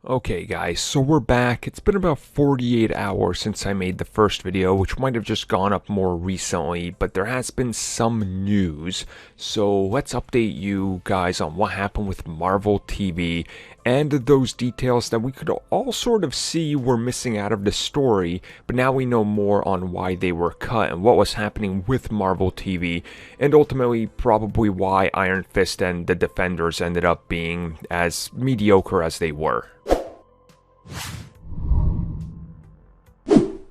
Okay guys, so we're back. It's been about 48 hours since I made the first video, which might have just gone up more recently, but there has been some news. So let's update you guys on what happened with Marvel TV and those details that we could all sort of see were missing out of the story, but now we know more on why they were cut and what was happening with Marvel TV, and ultimately probably why Iron Fist and the Defenders ended up being as mediocre as they were.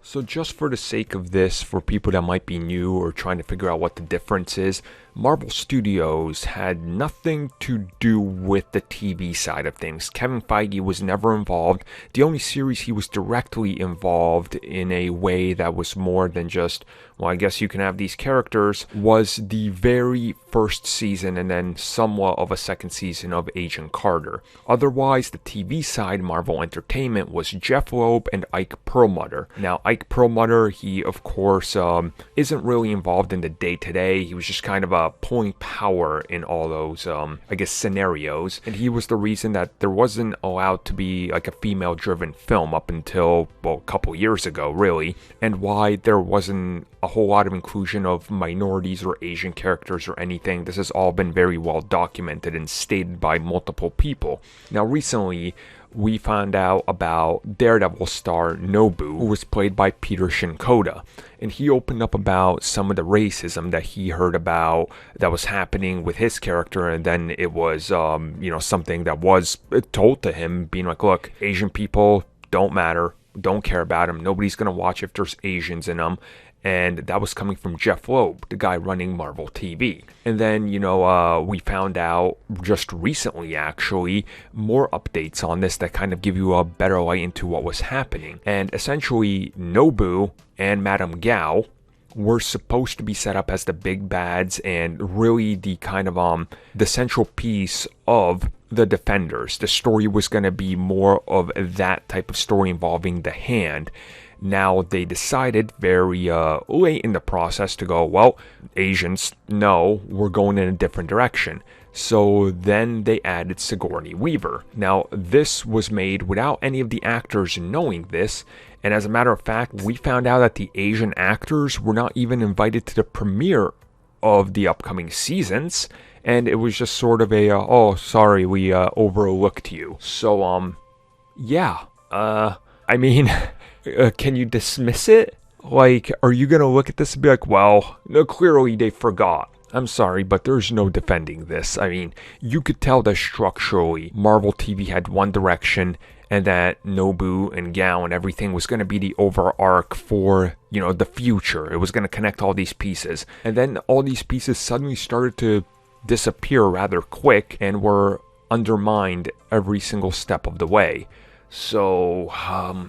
So just for the sake of this, for people that might be new or trying to figure out what the difference is, Marvel Studios had nothing to do with the TV side of things. Kevin Feige was never involved. The only series he was directly involved in a way that was more than just, well, I guess you can have these characters, was the very first season and then somewhat of a second season of Agent Carter. Otherwise, the TV side, Marvel Entertainment, was Jeff Loeb and Ike Perlmutter. Now, Ike Perlmutter, he of course isn't really involved in the day-to-day. He was just kind of pulling power in all those, I guess, scenarios. And he was the reason that there wasn't allowed to be like a female-driven film up until, well, a couple years ago, really. And why there wasn't a whole lot of inclusion of minorities or Asian characters or anything. This has all been very well documented and stated by multiple people. Now, recently, we found out about Daredevil star Nobu, who was played by Peter Shinkoda, and he opened up about some of the racism that he heard about that was happening with his character, and then it was, something that was told to him, being like, look, Asian people don't matter, don't care about them, nobody's gonna watch if there's Asians in them. And that was coming from Jeff Loeb, the guy running Marvel TV. And then, we found out just recently, actually, more updates on this that kind of give you a better light into what was happening. And essentially, Nobu and Madame Gao were supposed to be set up as the big bads and really the kind of, the central piece of the Defenders. The story was going to be more of that type of story involving the Hand. Now, they decided very late in the process to go, well, Asians, no, we're going in a different direction. So then they added Sigourney Weaver. Now, this was made without any of the actors knowing this. And as a matter of fact, we found out that the Asian actors were not even invited to the premiere of the upcoming seasons. And it was just sort of a, oh, sorry, we overlooked you. So, yeah, I mean... can you dismiss it? Like, are you gonna look at this and be like, well, no, clearly they forgot. I'm sorry, but there's no defending this. I mean, you could tell that structurally, Marvel TV had one direction, and that Nobu and Gao and everything was going to be the overarch for, the future. It was going to connect all these pieces. And then all these pieces suddenly started to disappear rather quick and were undermined every single step of the way. So,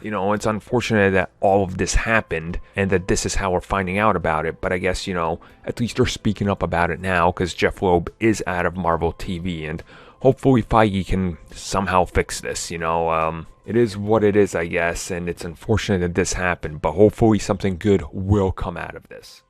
it's unfortunate that all of this happened and that this is how we're finding out about it. But I guess, at least they're speaking up about it now because Jeff Loeb is out of Marvel TV and hopefully Feige can somehow fix this, It is what it is, I guess, and it's unfortunate that this happened, but hopefully something good will come out of this.